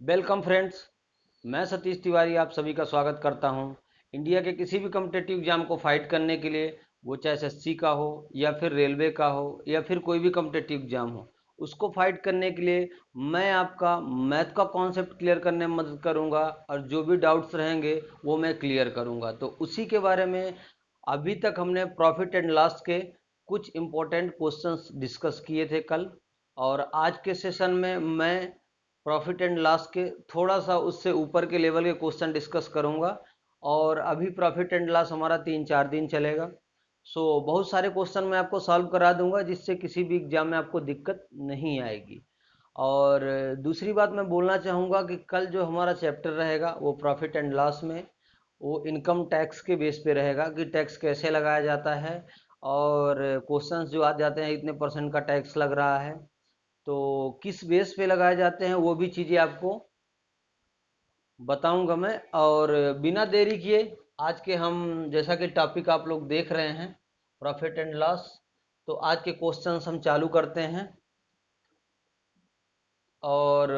Welcome friends. मैं सतीश तिवारी आप सभी का स्वागत करता हूं। इंडिया के किसी भी कम्पिटेटिव एग्जाम को फाइट करने के लिए, वो चाहे एसएससी का हो या फिर रेलवे का हो या फिर कोई भी कम्पिटेटिव एग्जाम हो, उसको फाइट करने के लिए मैं आपका मैथ का कॉन्सेप्ट क्लियर करने में मदद करूंगा और जो भी डाउट्स रहेंगे वो मैं क्लियर करूंगा। तो उसी के बारे में अभी तक हमने प्रॉफिट एंड लॉस के कुछ इंपॉर्टेंट क्वेश्चंस डिस्कस किए थे कल, और आज के सेशन में मैं प्रॉफिट एंड लॉस के थोड़ा सा उससे ऊपर के लेवल के क्वेश्चन डिस्कस करूंगा। और अभी प्रॉफिट एंड लॉस हमारा 3-4 दिन चलेगा। बहुत सारे क्वेश्चन मैं आपको सॉल्व करा दूंगा जिससे किसी भी एग्जाम में आपको दिक्कत नहीं आएगी। और दूसरी बात मैं बोलना चाहूँगा कि कल जो हमारा चैप्टर रहेगा वो प्रॉफिट एंड लॉस में वो इनकम टैक्स के बेस पे रहेगा कि टैक्स कैसे लगाया जाता है, और क्वेश्चंस जो आ जाते हैं इतने परसेंट का टैक्स लग रहा है तो किस बेस पे लगाए जाते हैं वो भी चीज़ें आपको बताऊंगा मैं। और बिना देरी किए आज के हम, जैसा कि टॉपिक आप लोग देख रहे हैं प्रॉफिट एंड लॉस, तो आज के क्वेश्चंस हम चालू करते हैं। और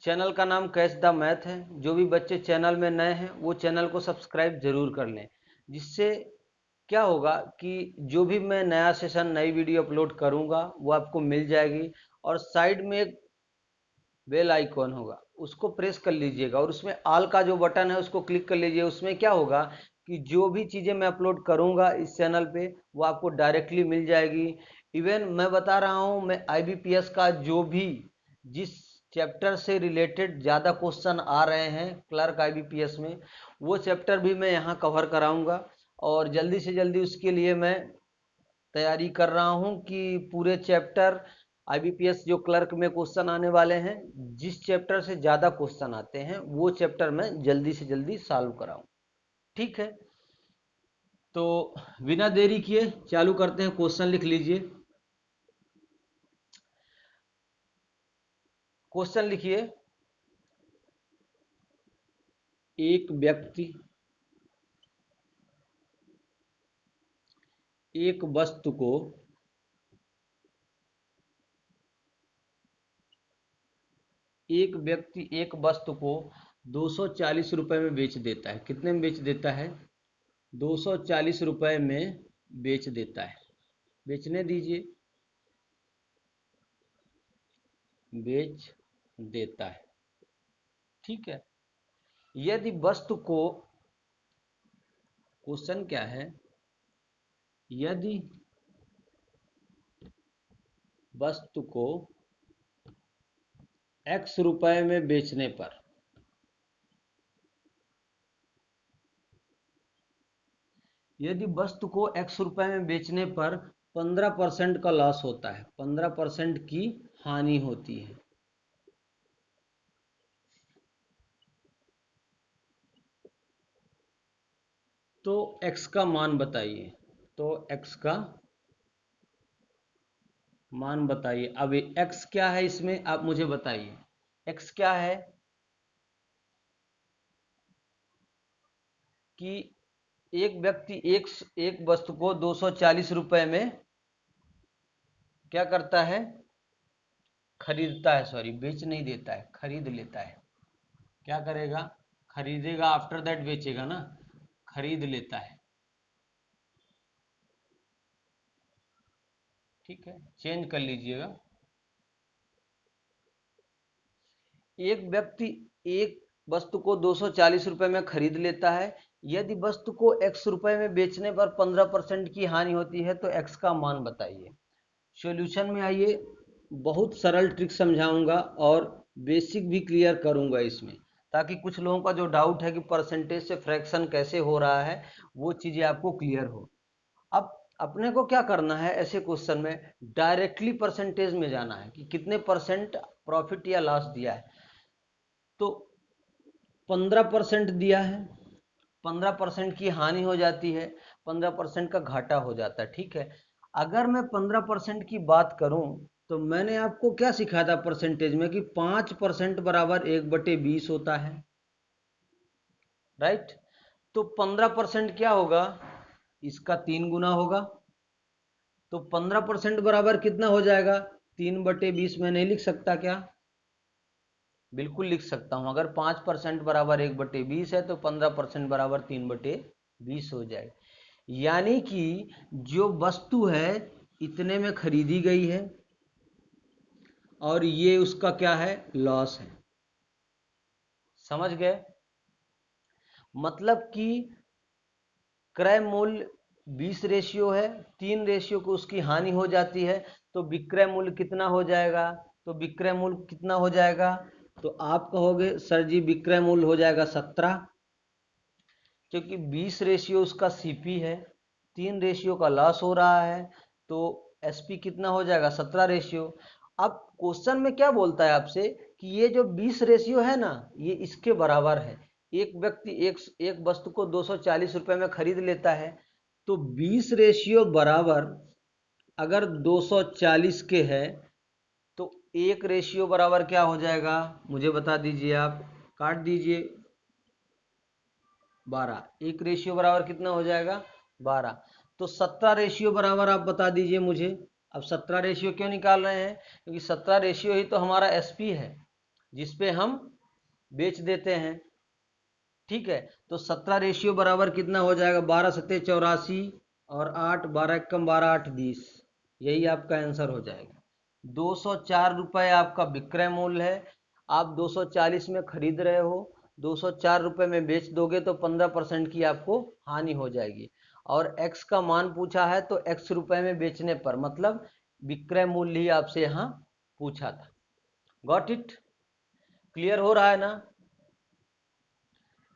चैनल का नाम कैच द मैथ है। जो भी बच्चे चैनल में नए हैं वो चैनल को सब्सक्राइब जरूर कर लें, जिससे क्या होगा कि जो भी मैं नया सेशन नई वीडियो अपलोड करूंगा वो आपको मिल जाएगी। और साइड में एक बेल आइकॉन होगा, उसको प्रेस कर लीजिएगा और उसमें ऑल का जो बटन है उसको क्लिक कर लीजिए। उसमें क्या होगा कि जो भी चीज़ें मैं अपलोड करूंगा इस चैनल पे वो आपको डायरेक्टली मिल जाएगी। इवन मैं बता रहा हूँ, मैं आईबीपीएस का जो भी जिस चैप्टर से रिलेटेड ज़्यादा क्वेश्चन आ रहे हैं क्लर्क आईबीपीएस में, वो चैप्टर भी मैं यहाँ कवर कराऊंगा। और जल्दी से जल्दी उसके लिए मैं तैयारी कर रहा हूं कि पूरे चैप्टर आईबीपीएस जो क्लर्क में क्वेश्चन आने वाले हैं, जिस चैप्टर से ज़्यादा क्वेश्चन आते हैं वो चैप्टर मैं जल्दी से जल्दी सॉल्व कराऊं। ठीक है, तो बिना देरी किए चालू करते हैं। क्वेश्चन लिख लीजिए। क्वेश्चन लिखिए। एक व्यक्ति एक वस्तु को एक व्यक्ति एक वस्तु को 240 रुपए में बेच देता है। कितने में बेच देता है? 240 रुपए में बेच देता है। बेचने दीजिए। बेच देता है। ठीक है। यदि वस्तु को, क्वेश्चन क्या है, यदि वस्तु को x रुपए में बेचने पर, यदि वस्तु को x रुपए में बेचने पर 15% का लॉस होता है, 15% की हानि होती है, तो x का मान बताइए। तो x का मान बताइए। अब x क्या है इसमें आप मुझे बताइए। x क्या है कि एक व्यक्ति एक एक वस्तु को 240 रुपए में क्या करता है? खरीदता है। सॉरी, बेच नहीं देता है, खरीद लेता है। क्या करेगा? खरीदेगा, आफ्टर दैट बेचेगा ना। खरीद लेता है। ठीक है, चेंज कर लीजिएगा। एक व्यक्ति एक वस्तु को 240 रुपए में खरीद लेता है। यदि वस्तु को x रुपए में बेचने पर 15% की हानि होती है तो x का मान बताइए। सॉल्यूशन में आइए, बहुत सरल ट्रिक समझाऊंगा और बेसिक भी क्लियर करूंगा इसमें, ताकि कुछ लोगों का जो डाउट है कि परसेंटेज से फ्रैक्शन कैसे हो रहा है वो चीज़ें आपको क्लियर हो। अब अपने को क्या करना है, ऐसे क्वेश्चन में डायरेक्टली परसेंटेज में जाना है कि कितने परसेंट प्रॉफिट या लॉस दिया है। तो 15% दिया है, 15% की हानि हो जाती है, 15% का घाटा हो जाता है। ठीक है, अगर मैं 15% की बात करूं तो मैंने आपको क्या सिखाया था परसेंटेज में कि 5% बराबर 1/20 होता है। राइट। तो 15% क्या होगा? इसका 3 गुना होगा। तो 15% बराबर कितना हो जाएगा? 3/20 में नहीं लिख सकता क्या? बिल्कुल लिख सकता हूँ। अगर 5% बराबर 1/20 है तो 15% बराबर 3/20 हो जाए। यानी कि जो वस्तु है इतने में खरीदी गई है और ये उसका क्या है, लॉस है। समझ गए? मतलब कि क्रय मूल्य 20 रेशियो है, 3 रेशियो को उसकी हानि हो जाती है, तो विक्रय मूल्य कितना हो जाएगा? तो विक्रय मूल्य कितना हो जाएगा? तो आप कहोगे सर जी विक्रय मूल्य हो जाएगा 17, क्योंकि 20 रेशियो उसका सीपी है, 3 रेशियो का लॉस हो रहा है, तो एसपी कितना हो जाएगा? 17 रेशियो। अब क्वेश्चन में क्या बोलता है आपसे कि ये जो 20 रेशियो है ना, ये इसके बराबर है। एक व्यक्ति एक वस्तु को 240 रुपए में खरीद लेता है, तो 20 रेशियो बराबर अगर 240 के है तो एक रेशियो बराबर क्या हो जाएगा? मुझे बता दीजिए, आप काट दीजिए। 12। एक रेशियो बराबर कितना हो जाएगा? 12। तो 17 रेशियो बराबर आप बता दीजिए मुझे। अब 17 रेशियो क्यों निकाल रहे हैं? क्योंकि 17 रेशियो ही तो हमारा एसपी है जिसपे हम बेच देते हैं। ठीक है, तो 17 रेशियो बराबर कितना हो जाएगा? 12 सत्ते 84 और 8, 12 एकम 12, 8 20। यही आपका आंसर हो जाएगा। 204 रुपये आपका विक्रय मूल्य है। आप 240 में खरीद रहे हो, 204 रुपये में बेच दोगे तो 15% की आपको हानि हो जाएगी। और x का मान पूछा है तो x रुपये में बेचने पर, मतलब विक्रय मूल्य ही आपसे यहाँ पूछा था। Got it? क्लियर हो रहा है ना?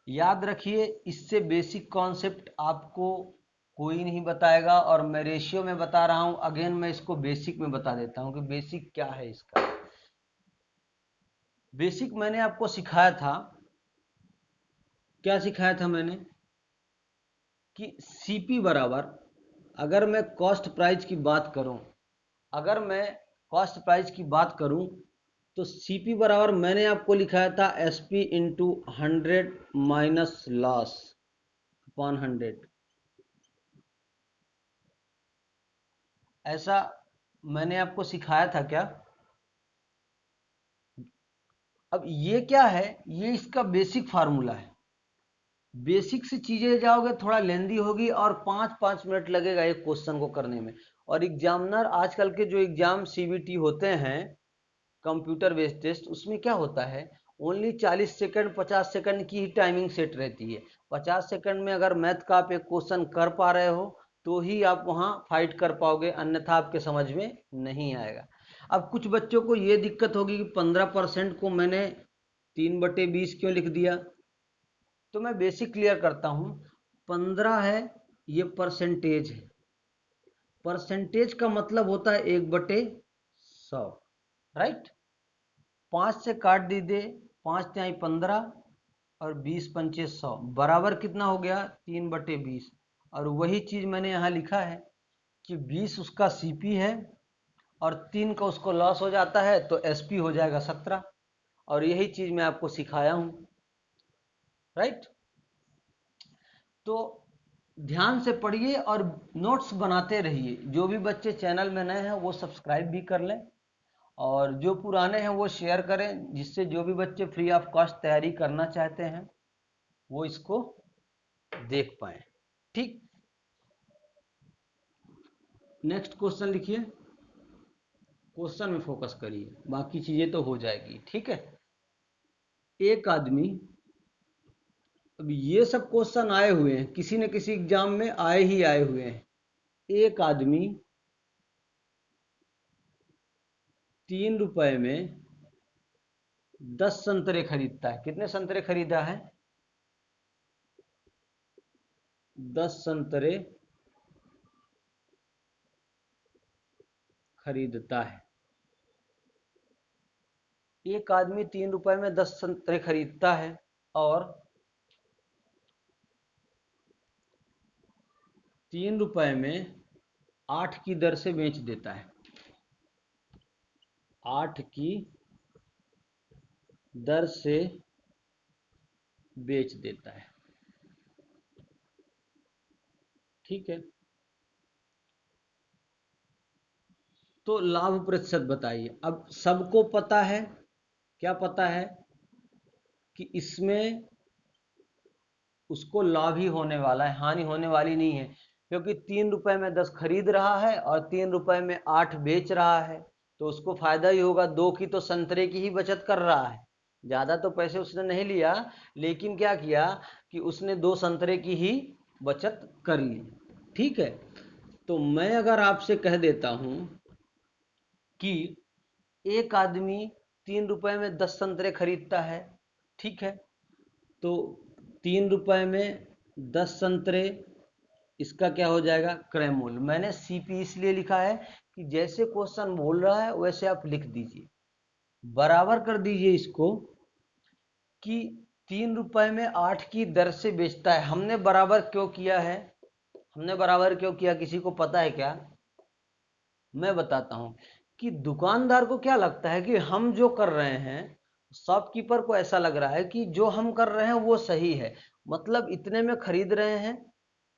याद रखिए, इससे बेसिक कॉन्सेप्ट आपको कोई नहीं बताएगा, और मैं रेशियो में बता रहा हूं। अगेन मैं इसको बेसिक में बता देता हूं कि बेसिक क्या है इसका। बेसिक मैंने आपको सिखाया था, क्या सिखाया था मैंने? कि सीपी बराबर, अगर मैं कॉस्ट प्राइस की बात करूं, अगर मैं कॉस्ट प्राइस की बात करूं तो सीपी बराबर मैंने आपको लिखाया था SP into 100 minus loss upon 100। ऐसा मैंने आपको सिखाया था क्या? अब ये क्या है? ये इसका बेसिक फार्मूला है। बेसिक से चीजें जाओगे थोड़ा लेंदी होगी और 5-5 मिनट लगेगा एक क्वेश्चन को करने में। और एग्जामिनर आजकल के जो एग्जाम सीबीटी होते हैं, कंप्यूटर बेस्ड टेस्ट, उसमें क्या होता है, ओनली 40 सेकंड 50 सेकंड की ही टाइमिंग सेट रहती है। 50 सेकंड में अगर मैथ का आप एक क्वेश्चन कर पा रहे हो तो ही आप वहाँ फाइट कर पाओगे, अन्यथा आपके समझ में नहीं आएगा। अब कुछ बच्चों को ये दिक्कत होगी कि 15% को मैंने 3/20 क्यों लिख दिया? तो मैं बेसिक क्लियर करता हूँ। 15 है, ये परसेंटेज है। परसेंटेज का मतलब होता है 1/100, राइट? 5 से काट दीजिए, 5 तिहाई 15 और 20 पंचे 100, बराबर कितना हो गया? 3/20। और वही चीज मैंने यहाँ लिखा है कि 20 उसका सीपी है और 3 का उसको लॉस हो जाता है, तो एसपी हो जाएगा 17। और यही चीज मैं आपको सिखाया हूँ, राइट? तो ध्यान से पढ़िए और नोट्स बनाते रहिए। जो भी बच्चे चैनल में नए हैं वो सब्सक्राइब भी कर लें, और जो पुराने हैं वो शेयर करें, जिससे जो भी बच्चे फ्री ऑफ कॉस्ट तैयारी करना चाहते हैं वो इसको देख पाए। ठीक, नेक्स्ट क्वेश्चन लिखिए। क्वेश्चन में फोकस करिए, बाकी चीजें तो हो जाएगी। ठीक है, एक आदमी, अब ये सब क्वेश्चन आए हुए हैं, किसी न किसी एग्जाम में आए ही आए हुए हैं। एक आदमी 3 रुपए में 10 संतरे खरीदता है। कितने संतरे खरीदा है? 10 संतरे खरीदता है। एक आदमी 3 रुपए में 10 संतरे खरीदता है और 3 रुपए में 8 की दर से बेच देता है। 8 की दर से बेच देता है। ठीक है, तो लाभ प्रतिशत बताइए। अब सबको पता है, क्या पता है? कि इसमें उसको लाभ ही होने वाला है, हानि होने वाली नहीं है, क्योंकि 3 रुपए में 10 खरीद रहा है और 3 रुपए में 8 बेच रहा है, तो उसको फायदा ही होगा। 2 की तो संतरे की ही बचत कर रहा है, ज्यादा तो पैसे उसने नहीं लिया, लेकिन क्या किया कि उसने 2 संतरे की ही बचत कर ली। ठीक है, तो मैं अगर आपसे कह देता हूं कि एक आदमी 3 रुपए में 10 संतरे खरीदता है, ठीक है, तो 3 रुपए में 10 संतरे, इसका क्या हो जाएगा, क्रय मूल्य। मैंने सीपी इसलिए लिखा है कि जैसे क्वेश्चन बोल रहा है वैसे आप लिख दीजिए, बराबर कर दीजिए इसको कि 3 रुपए में 8 की दर से बेचता है। हमने बराबर क्यों किया है, हमने बराबर क्यों किया, किसी को पता है क्या? मैं बताता हूं कि दुकानदार को क्या लगता है कि हम जो कर रहे हैं, शॉपकीपर को ऐसा लग रहा है कि जो हम कर रहे हैं वो सही है, मतलब इतने में खरीद रहे हैं,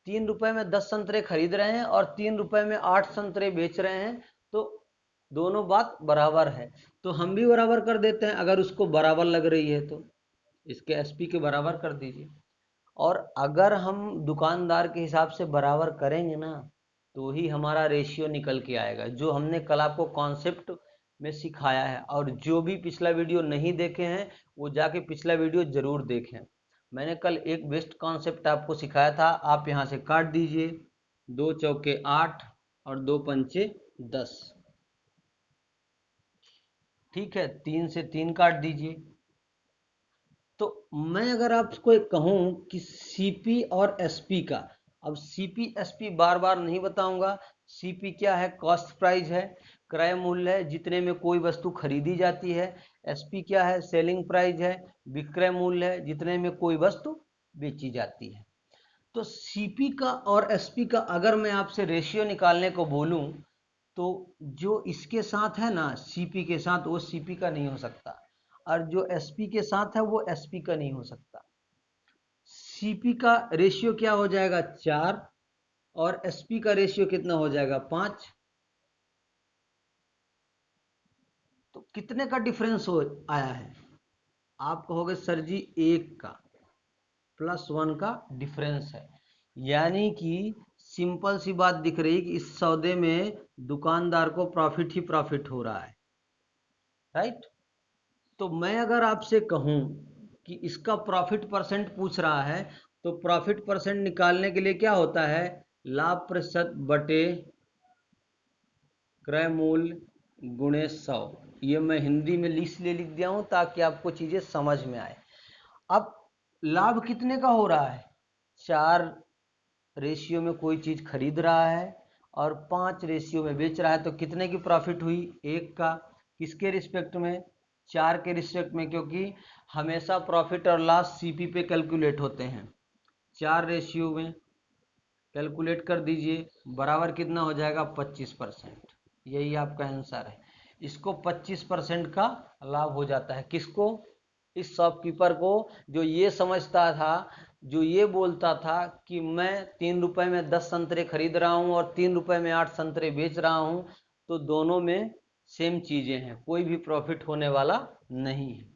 3 रुपए में 10 संतरे खरीद रहे हैं और 3 रुपए में 8 संतरे बेच रहे हैं, तो दोनों बात बराबर है, तो हम भी बराबर कर देते हैं। अगर उसको बराबर लग रही है तो इसके एसपी के बराबर कर दीजिए। और अगर हम दुकानदार के हिसाब से बराबर करेंगे ना, तो ही हमारा रेशियो निकल के आएगा, जो हमने कल आपको कॉन्सेप्ट में सिखाया है। और जो भी पिछला वीडियो नहीं देखे हैं वो जाके पिछला वीडियो जरूर देखें। मैंने कल एक बेस्ट कॉन्सेप्ट आपको सिखाया था, आप यहाँ से काट दीजिए, 2 चौके 8 और 2 पंचे 10, ठीक है, 3 से 3 काट दीजिए। तो मैं अगर आपको एक कहूं कि सीपी और एसपी का, अब सीपी एसपी बार बार नहीं बताऊंगा। सीपी क्या है, कॉस्ट प्राइस है, क्रय मूल्य है, जितने में कोई वस्तु खरीदी जाती है। एसपी क्या है, सेलिंग प्राइस है, विक्रय मूल्य है, जितने में कोई वस्तु बेची जाती है। तो सीपी का और एसपी का अगर मैं आपसे रेशियो निकालने को बोलूं, तो जो इसके साथ है ना सीपी के साथ, वो सीपी का नहीं हो सकता, और जो एसपी के साथ है वो एसपी का नहीं हो सकता। सीपी का रेशियो क्या हो जाएगा, 4, और एसपी का रेशियो कितना हो जाएगा, 5। तो कितने का डिफरेंस हो आया है, आप कहोगे सर जी 1 का +1 का डिफरेंस है, यानी कि सिंपल सी बात दिख रही है कि इस सौदे में दुकानदार को प्रॉफिट ही प्रॉफिट हो रहा है, राइट। तो मैं अगर आपसे कहूं कि इसका प्रॉफिट परसेंट पूछ रहा है, तो प्रॉफिट परसेंट निकालने के लिए क्या होता है, लाभ प्रतिशत बटे क्रय मूल्य गुणे 100। ये मैं हिंदी में इसलिए लिख दिया हूं ताकि आपको चीजें समझ में आए। अब लाभ कितने का हो रहा है, 4 रेशियो में कोई चीज खरीद रहा है और 5 रेशियो में बेच रहा है, तो कितने की प्रॉफिट हुई, 1 का। किसके रिस्पेक्ट में, 4 के रिस्पेक्ट में, क्योंकि हमेशा प्रॉफिट और लॉस सीपी पे कैलकुलेट होते हैं। 4 रेशियो में कैलकुलेट कर दीजिए, बराबर कितना हो जाएगा, 25%। यही आपका आंसर है। इसको 25% का लाभ हो जाता है, किसको, इस शॉपकीपर को, जो ये समझता था, जो ये बोलता था कि मैं 3 रुपए में 10 संतरे खरीद रहा हूं और 3 रुपए में 8 संतरे बेच रहा हूं, तो दोनों में सेम चीजें हैं, कोई भी प्रॉफिट होने वाला नहीं है।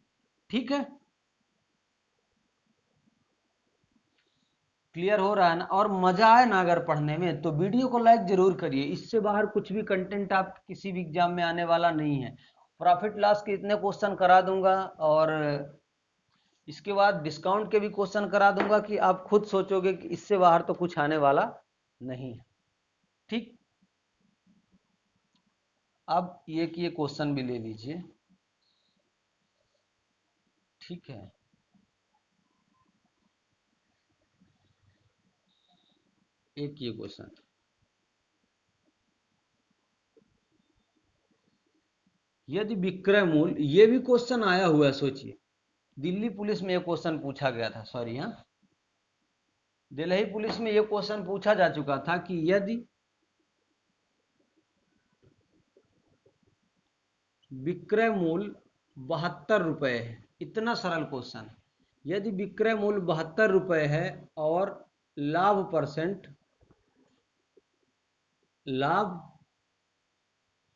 ठीक है, क्लियर हो रहा है ना। और मजा आए ना अगर पढ़ने में, तो वीडियो को लाइक जरूर करिए, इससे बाहर कुछ भी कंटेंट आप किसी भी एग्जाम में आने वाला नहीं है। प्रॉफिट लॉस के इतने क्वेश्चन करा दूंगा, और इसके बाद डिस्काउंट के भी क्वेश्चन करा दूंगा कि आप खुद सोचोगे कि इससे बाहर तो कुछ आने वाला नहीं है। ठीक, अब ये क्वेश्चन भी ले लीजिए, ठीक है। एक ये क्वेश्चन, यदि विक्रय मूल्य, ये भी क्वेश्चन आया हुआ है, सोचिए, दिल्ली पुलिस में ये क्वेश्चन पूछा गया था, सॉरी हाँ, दिल्ली पुलिस में ये क्वेश्चन पूछा जा चुका था कि यदि विक्रय मूल्य 72 रुपए है, इतना सरल क्वेश्चन, यदि विक्रय मूल्य 72 रुपए है और लाभ परसेंट, लाभ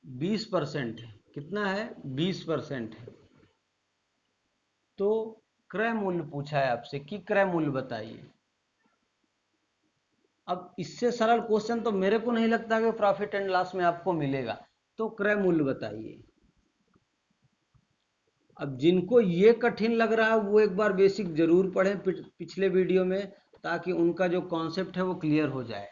20% है, कितना है, 20% है, तो क्रय मूल्य पूछा है आपसे कि क्रय मूल्य बताइए। अब इससे सरल क्वेश्चन तो मेरे को नहीं लगता कि प्रॉफिट एंड लॉस में आपको मिलेगा। तो क्रय मूल्य बताइए। अब जिनको ये कठिन लग रहा है वो एक बार बेसिक जरूर पढ़ें पिछले वीडियो में, ताकि उनका जो कॉन्सेप्ट है वो क्लियर हो जाए।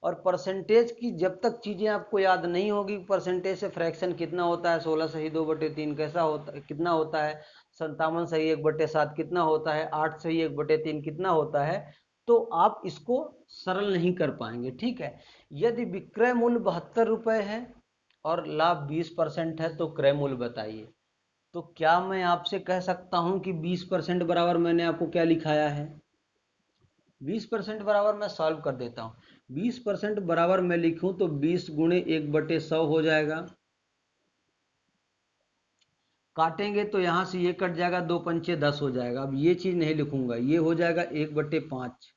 और परसेंटेज की जब तक चीज़ें आपको याद नहीं होगी, परसेंटेज से फ्रैक्शन कितना होता है, 16 सही 2/3 कैसा होता, कितना होता है, 57 सही 1/7 कितना होता है, 8 सही 1/3 कितना होता है, तो आप इसको सरल नहीं कर पाएंगे। ठीक है। यदि विक्रय मूल्य 72 रुपये है और लाभ 20% है तो क्रय मूल्य बताइए। तो क्या मैं आपसे कह सकता हूं कि 20% बराबर मैंने आपको क्या लिखाया है, 20% बराबर मैं सॉल्व कर देता हूं। 20% बराबर मैं लिखूं तो 20 गुणे 1/100 हो जाएगा। काटेंगे तो यहां से ये कट जाएगा, 2 पंचे 10 हो जाएगा। अब ये चीज नहीं लिखूंगा, ये हो जाएगा 1/5।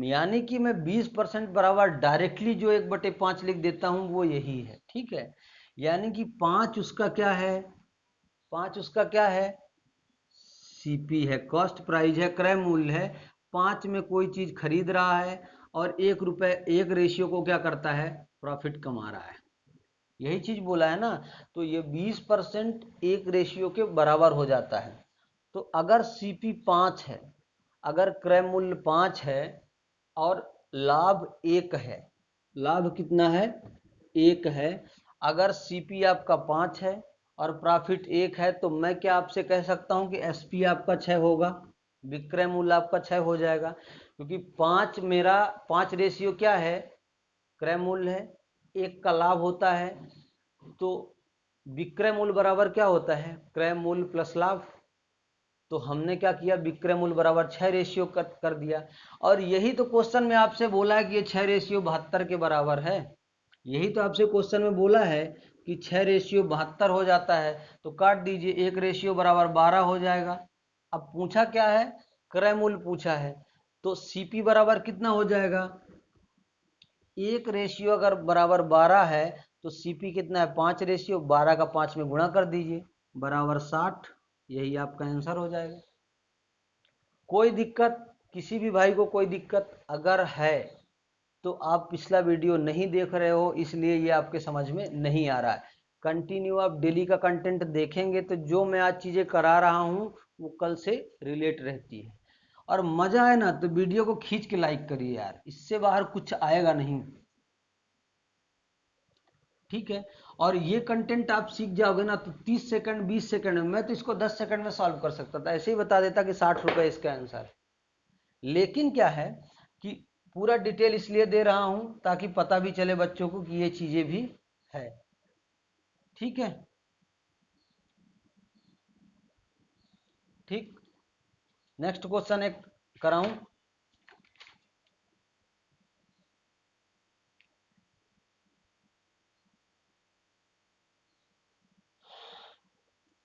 यानी कि मैं 20% बराबर डायरेक्टली जो 1/5 लिख देता हूं वो यही है। ठीक है। यानी कि 5 उसका क्या है, 5 उसका क्या है, सीपी है, कॉस्ट प्राइस है, क्रय मूल्य है। 5 में कोई चीज खरीद रहा है और 1 रुपए 1 रेशियो को क्या करता है, प्रॉफिट कमा रहा है। यही चीज बोला है ना। तो ये 20% 1 रेशियो के बराबर हो जाता है। तो अगर सीपी 5 है, अगर क्रय मूल्य 5 है और लाभ 1 है, लाभ कितना है, 1 है। अगर सीपी आपका 5 है और प्रॉफिट 1 है तो मैं क्या आपसे कह सकता हूं कि एसपी आपका 6 होगा, विक्रय मूल्य आपका 6 हो जाएगा। क्योंकि 5 मेरा 5 रेशियो क्या है, क्रय मूल्य है, 1 का लाभ होता है। तो विक्रय मूल्य बराबर क्या होता है, क्रय मूल्य प्लस लाभ। तो हमने क्या किया, विक्रय मूल्य बराबर 6 रेशियो कर दिया। और यही तो क्वेश्चन में आपसे बोला है कि ये 6 रेशियो 72 के बराबर है। यही तो आपसे क्वेश्चन में बोला है कि 6 रेशियो 72 हो जाता है। तो काट दीजिए, 1 रेशियो बराबर 12 हो जाएगा। अब पूछा क्या है, क्रय मूल्य पूछा है। तो सीपी बराबर कितना हो जाएगा, 1 रेशियो अगर बराबर 12 है तो सीपी कितना है, 5 रेशियो, 12 का 5 में गुणा कर दीजिए, बराबर 60। यही आपका आंसर हो जाएगा। कोई दिक्कत, किसी भी भाई को कोई दिक्कत अगर है तो आप पिछला वीडियो नहीं देख रहे हो, इसलिए ये आपके समझ में नहीं आ रहा है। कंटिन्यू आप डेली का कंटेंट देखेंगे तो जो मैं आज चीजें करा रहा हूं वो कल से रिलेट रहती है। और मजा आए ना तो वीडियो को खींच के लाइक करिए यार, इससे बाहर कुछ आएगा नहीं। ठीक है। और ये कंटेंट आप सीख जाओगे ना तो 30 सेकंड 20 सेकंड में, मैं तो इसको 10 सेकंड में सॉल्व कर सकता था, ऐसे ही बता देता कि 60 रुपए इसका आंसर है। लेकिन क्या है कि पूरा डिटेल इसलिए दे रहा हूं ताकि पता भी चले बच्चों को कि ये चीजें भी है। ठीक है। ठीक। नेक्स्ट क्वेश्चन एक कराऊं।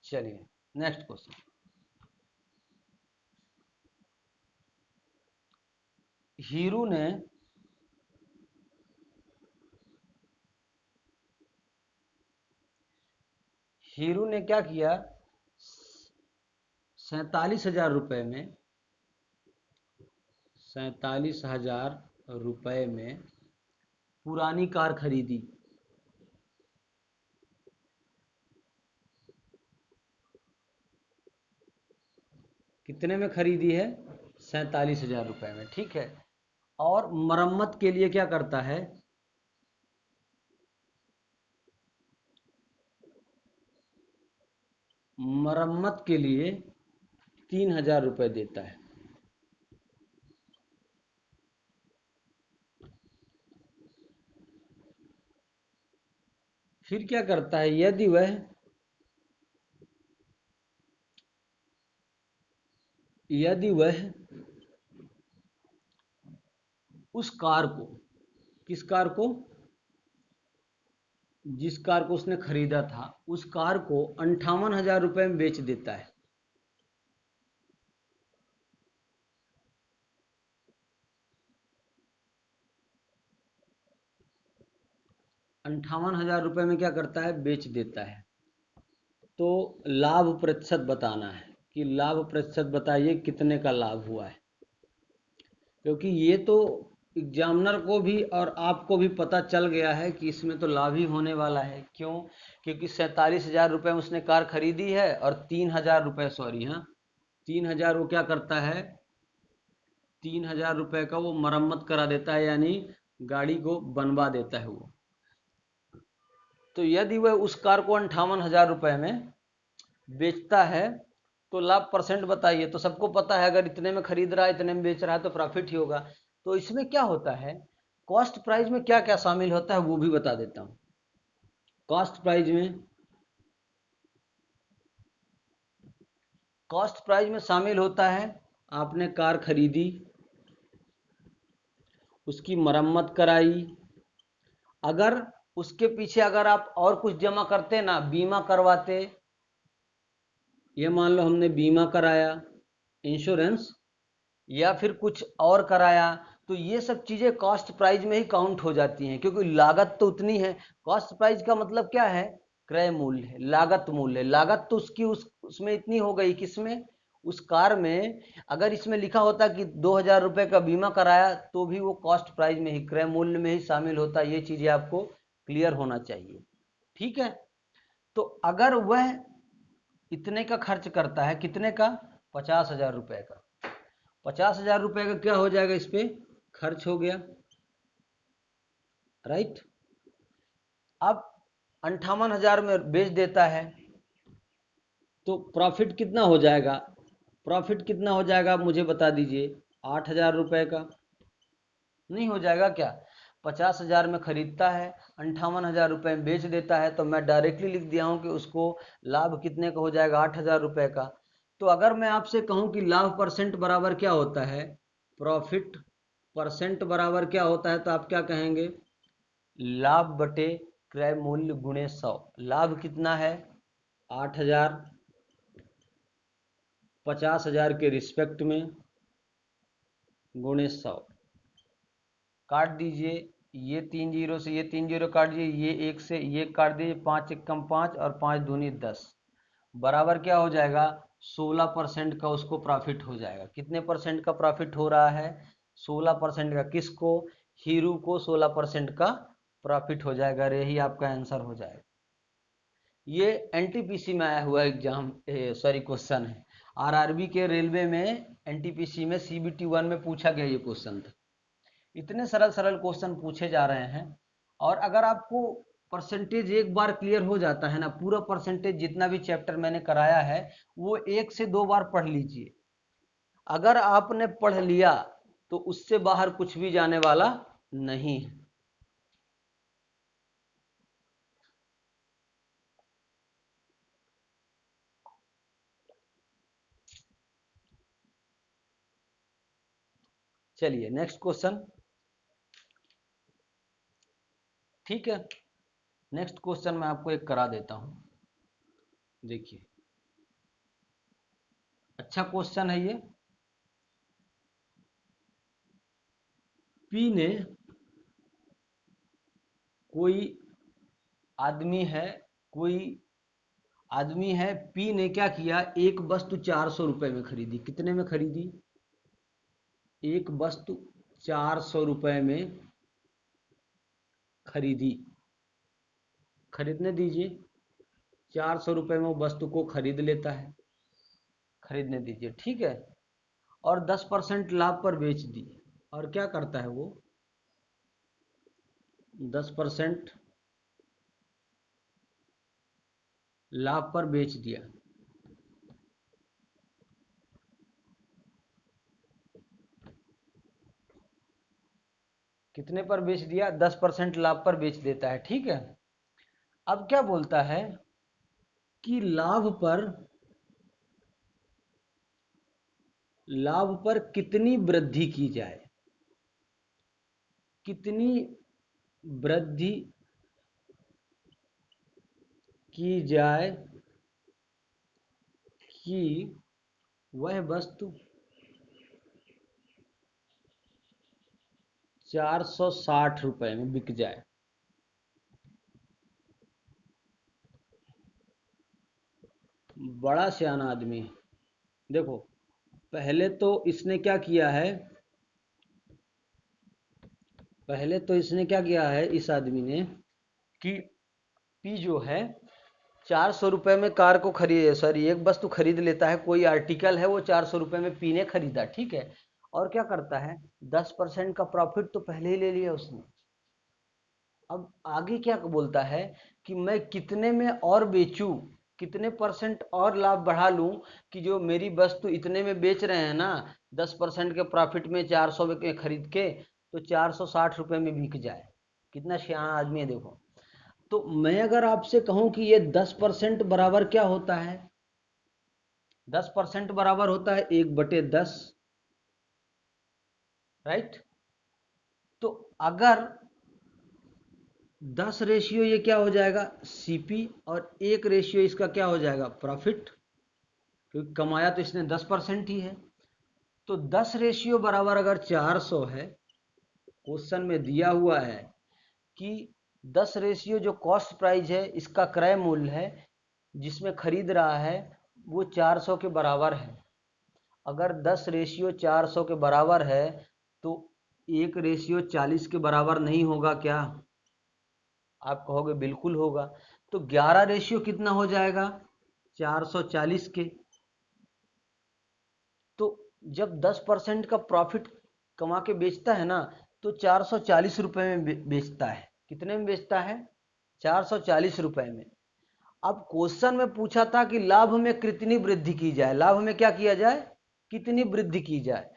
चलिए नेक्स्ट क्वेश्चन। हीरू ने क्या किया, 47,000 रुपए में, 47,000 रुपए में पुरानी कार खरीदी। कितने में खरीदी है, 47,000 रुपए में। ठीक है। और मरम्मत के लिए क्या करता है, मरम्मत के लिए 3,000 रुपए देता है। फिर क्या करता है, यदि वह उस कार को, किस कार को, जिस कार को उसने खरीदा था उस कार को 58,000 रुपए में बेच देता है। 58,000 रुपए में क्या करता है, बेच देता है। तो लाभ प्रतिशत बताना है कि लाभ प्रतिशत बताइए कितने का लाभ हुआ है, क्योंकि ये तो एग्जामिनर को भी और आपको भी पता चल गया है कि इसमें तो लाभ ही होने वाला है। क्यों? क्योंकि 47,000 रुपये में उसने कार खरीदी है और 3,000 रुपये, सॉरी हाँ, 3,000 वो क्या करता है, 3,000 रुपये का वो मरम्मत करा देता है, यानी गाड़ी को बनवा देता है वो। तो यदि वह उस कार को 58,000 रुपये में बेचता है तो लाभ परसेंट बताइए। तो सबको पता है अगर इतने में खरीद रहा है इतने में बेच रहा है तो प्रॉफिट ही होगा। तो इसमें क्या होता है, कॉस्ट प्राइस में क्या क्या शामिल होता है वो भी बता देता हूँ। कॉस्ट प्राइस में शामिल होता है, आपने कार खरीदी, उसकी मरम्मत कराई, अगर उसके पीछे अगर आप और कुछ जमा करते ना, बीमा करवाते, ये मान लो हमने बीमा कराया, इंश्योरेंस, या फिर कुछ और कराया, तो ये सब चीजें कॉस्ट प्राइस में ही काउंट हो जाती हैं, क्योंकि लागत तो उतनी है। कॉस्ट प्राइस का मतलब क्या है, क्रय मूल्य है, लागत मूल्य है। लागत तो उसकी उसमें इतनी हो गई, किसमें, उस कार में। अगर इसमें लिखा होता कि 2,000 रुपये का बीमा कराया तो भी वो कॉस्ट प्राइस में ही, क्रय मूल्य में ही शामिल होता। ये चीजें आपको क्लियर होना चाहिए, ठीक है। तो अगर वह इतने का खर्च करता है, कितने का, 50,000 रुपये का, 50,000 रुपये का क्या हो जाएगा, इस पे खर्च हो गया, राइट। अब 58,000 में बेच देता है तो प्रॉफिट कितना हो जाएगा, प्रॉफिट कितना हो जाएगा आप मुझे बता दीजिए। 8,000 रुपये का नहीं हो जाएगा क्या? 50,000 में खरीदता है, 58,000 रुपये में बेच देता है, तो मैं डायरेक्टली लिख दिया हूँ कि उसको लाभ कितने का हो जाएगा, 8,000 रुपये का। तो अगर मैं आपसे कहूँ कि लाभ परसेंट बराबर क्या होता है, प्रॉफिट परसेंट बराबर क्या होता है, तो आप क्या कहेंगे, लाभ बटे क्रय मूल्य गुणे 100। लाभ कितना है, 8,000, 50,000 के रिस्पेक्ट में गुणे 100, काट दीजिए, ये 3 जीरो से ये 3 जीरो काट दीजिए, ये 1 से ये काट दीजिए, 5 एकम 5 और 5 दूनी 10, बराबर क्या हो जाएगा, 16% का उसको प्रॉफिट हो जाएगा। कितने परसेंट का प्रॉफिट हो रहा है, 16% का। किसको, हीरू को 16% का प्रॉफिट हो जाएगा। यही आपका आंसर हो जाएगा। ये एनटीपीसी में आया हुआ एग्जाम, सॉरी क्वेश्चन है। आरआरबी के रेलवे में एनटीपीसी में सीबीटी 1 में पूछा गया ये क्वेश्चन था। इतने सरल सरल क्वेश्चन पूछे जा रहे हैं। और अगर आपको परसेंटेज एक बार क्लियर हो जाता है ना, पूरा परसेंटेज जितना भी चैप्टर मैंने कराया है वो 1 से 2 बार पढ़ लीजिए। अगर आपने पढ़ लिया तो उससे बाहर कुछ भी जाने वाला नहीं है। चलिए नेक्स्ट क्वेश्चन, ठीक है। नेक्स्ट क्वेश्चन मैं आपको एक करा देता हूं, देखिए अच्छा क्वेश्चन है ये। पी ने, कोई आदमी है, कोई आदमी है, पी ने क्या किया, एक वस्तु 400 रुपए में खरीदी। कितने में खरीदी, एक वस्तु 400 रुपए में खरीदी, खरीदने दीजिए। 400 रुपए में वो वस्तु को खरीद लेता है, खरीदने दीजिए, ठीक है। और 10% लाभ पर बेच दी। और क्या करता है वो, 10% लाभ पर बेच दिया। कितने पर बेच दिया, 10% लाभ पर बेच देता है, ठीक है। अब क्या बोलता है कि लाभ पर कितनी वृद्धि की जाए, कितनी वृद्धि की जाए कि वह वस्तु 460 रुपए में बिक जाए। बड़ा सियाना आदमी। देखो, पहले तो इसने क्या किया है, पहले तो इसने क्या किया है इस आदमी ने कि पी जो है 400 रुपये में कार को खरीद, सॉरी, एक वस्तु खरीद लेता है, कोई आर्टिकल है वो 400 रुपये में पी ने खरीदा, ठीक है। और क्या करता है, 10% का प्रॉफिट तो पहले ही ले लिया उसने। अब आगे क्या बोलता है कि मैं कितने में और बेचूं, कितने परसेंट और लाभ बढ़ा लूं कि जो मेरी वस्तु इतने में बेच रहे हैं ना, 10% के प्रॉफिट में 400 में खरीद के, तो 460 रुपये में बिक जाए। कितना सियाना आदमी है देखो। तो मैं अगर आपसे कहूं कि ये 10% बराबर क्या होता है, 10% बराबर होता है 1/10, राइट। तो अगर 10 रेशियो ये क्या हो जाएगा, सीपी, और 1 रेशियो इसका क्या हो जाएगा, प्रॉफिट, क्योंकि कमाया तो इसने 10% ही है। तो 10 रेशियो बराबर अगर 400 है, क्वेश्चन में दिया हुआ है कि 10 रेशियो जो कॉस्ट प्राइस है, इसका क्रय मूल्य है जिसमें खरीद रहा है, वो 400 के बराबर है। अगर 10 रेशियो 400 के बराबर है तो 1 रेशियो 40 के बराबर नहीं होगा क्या? आप कहोगे बिल्कुल होगा। तो 11 रेशियो कितना हो जाएगा, 440 के। तो जब 10% का प्रॉफिट कमा के बेचता है ना, तो 440 रुपये में बेचता है। कितने में बेचता है, 440 रुपये में। अब क्वेश्चन में पूछा था कि लाभ में कितनी वृद्धि की जाए, लाभ में क्या किया जाए, कितनी वृद्धि की जाए।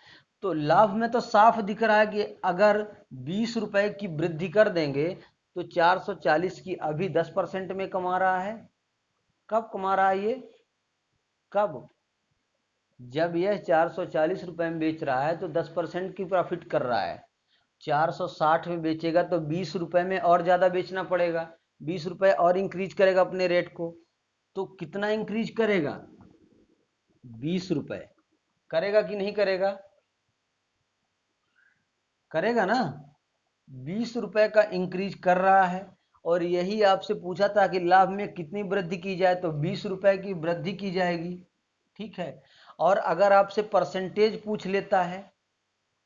तो लाभ में तो साफ दिख रहा है कि अगर 20 रुपए की वृद्धि कर देंगे तो 440 की अभी 10% में कमा रहा है। कब कमा रहा है ये, कब, जब यह 440 रुपये में बेच रहा है तो 10% की प्रॉफिट कर रहा है। 460 में बेचेगा तो 20 रुपये में और ज़्यादा बेचना पड़ेगा, 20 रुपये और इंक्रीज करेगा अपने रेट को। तो कितना इंक्रीज करेगा, 20 रुपये। करेगा कि नहीं करेगा, करेगा ना। 20 रुपये का इंक्रीज कर रहा है। और यही आपसे पूछा था कि लाभ में कितनी वृद्धि की जाए, तो 20 रुपये की वृद्धि की जाएगी, ठीक है। और अगर आपसे परसेंटेज पूछ लेता है,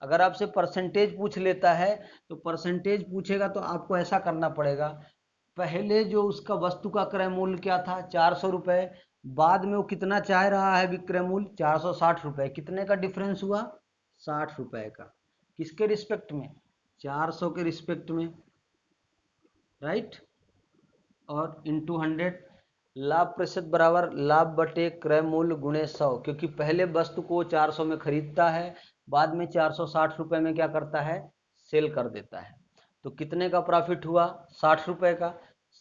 अगर आपसे परसेंटेज पूछ लेता है, तो परसेंटेज पूछेगा तो आपको ऐसा करना पड़ेगा, पहले जो उसका वस्तु का क्रय मूल्य क्या था, 400 रुपये, बाद में वो कितना चाह रहा है विक्रय मूल्य, 460 रुपये। कितने का डिफरेंस हुआ, 60 रुपये का। किसके रिस्पेक्ट में, 400 के रिस्पेक्ट में, राइट। और इंटू 100, लाभ प्रतिशत बराबर लाभ बटे क्रय मूल्य गुणे 100, क्योंकि पहले वस्तु को 400 में खरीदता है, बाद में 460 रुपये में क्या करता है, सेल कर देता है। तो कितने का प्रॉफिट हुआ, 60 रुपये का।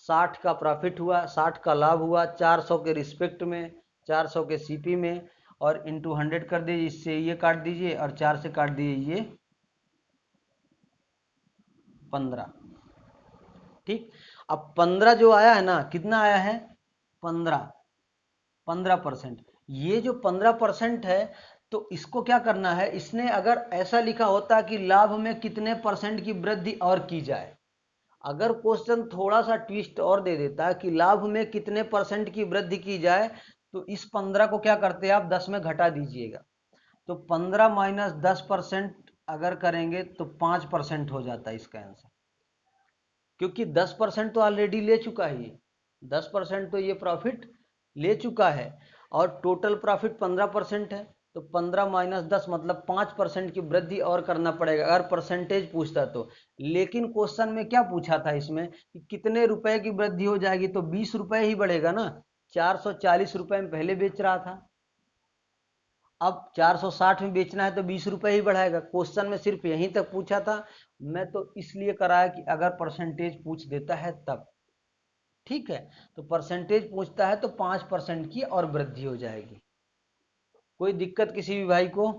60 का प्रॉफिट हुआ, 60 का लाभ हुआ 400 के रिस्पेक्ट में, 400 के सीपी में, और इंटू 100 कर दीजिए, इससे ये काट दीजिए और 4 से काट दीजिए ये 15, ठीक। अब 15 जो आया है ना, कितना आया है, 15, 15%। ये जो 15% है, तो इसको क्या करना है, इसने अगर ऐसा लिखा होता कि लाभ में कितने परसेंट की वृद्धि और की जाए, अगर क्वेश्चन थोड़ा सा ट्विस्ट और दे देता कि लाभ में कितने परसेंट की वृद्धि की जाए, तो इस 15 को क्या करते हैं आप 10 में घटा दीजिएगा। तो 15 माइनस 10% अगर करेंगे तो 5% हो जाता है इसका आंसर, क्योंकि 10% तो ऑलरेडी ले चुका है ये, 10% तो ये प्रॉफिट ले चुका है। और टोटल प्रॉफिट 15% है, तो 15 माइनस 10 मतलब 5% की वृद्धि और करना पड़ेगा अगर परसेंटेज पूछता तो। लेकिन क्वेश्चन में क्या पूछा था इसमें कि कितने रुपए की वृद्धि हो जाएगी, तो 20 रुपए ही बढ़ेगा ना। 440 रुपए में पहले बेच रहा था, अब 460 में बेचना है तो 20 रुपए ही बढ़ाएगा। क्वेश्चन में सिर्फ यहीं तक पूछा था, मैं तो इसलिए कराया कि अगर परसेंटेज पूछ देता है तब, ठीक है। तो परसेंटेज पूछता है तो 5% की और वृद्धि हो जाएगी। कोई दिक्कत किसी भी भाई को,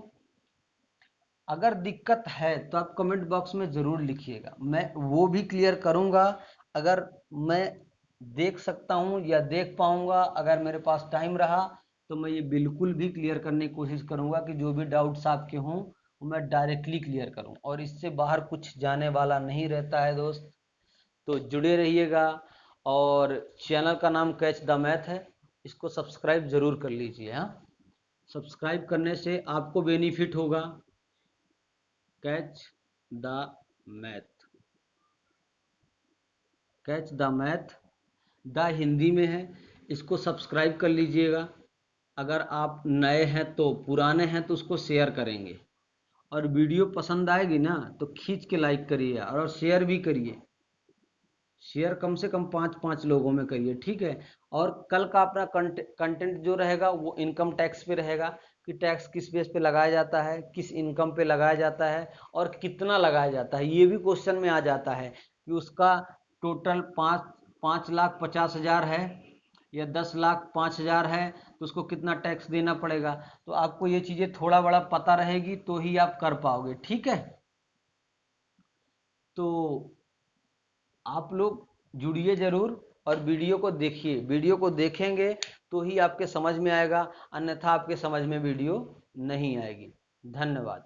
अगर दिक्कत है तो आप कमेंट बॉक्स में ज़रूर लिखिएगा, मैं वो भी क्लियर करूँगा। अगर मैं देख सकता हूँ या देख पाऊँगा, अगर मेरे पास टाइम रहा तो मैं ये बिल्कुल भी क्लियर करने की कोशिश करूँगा कि जो भी डाउट्स आपके हों वो मैं डायरेक्टली क्लियर करूँ, और इससे बाहर कुछ जाने वाला नहीं रहता है दोस्त। तो जुड़े रहिएगा। और चैनल का नाम कैच द मैथ है, इसको सब्सक्राइब जरूर कर लीजिए। हाँ, सब्सक्राइब करने से आपको बेनिफिट होगा। Catch the math, catch the math, the Hindi में है, इसको सब्सक्राइब कर लीजिएगा। अगर आप नए हैं तो, पुराने हैं तो उसको शेयर करेंगे, और वीडियो पसंद आएगी ना तो खींच के लाइक करिए और शेयर भी करिए। शेयर कम से कम 5-5 लोगों में करिए, ठीक है। और कल का अपना कंटेंट जो रहेगा वो इनकम टैक्स पे रहेगा, कि टैक्स किस बेस पे लगाया जाता है, किस इनकम पे लगाया जाता है और कितना लगाया जाता है। ये भी क्वेश्चन में आ जाता है कि उसका टोटल 5,50,000 है या 10,05,000 है, तो उसको कितना टैक्स देना पड़ेगा। तो आपको ये चीज़ें थोड़ा बड़ा पता रहेगी तो ही आप कर पाओगे, ठीक है। तो आप लोग जुड़िए जरूर और वीडियो को देखिए। वीडियो को देखेंगे तो ही आपके समझ में आएगा, अन्यथा आपके समझ में वीडियो नहीं आएगी। धन्यवाद।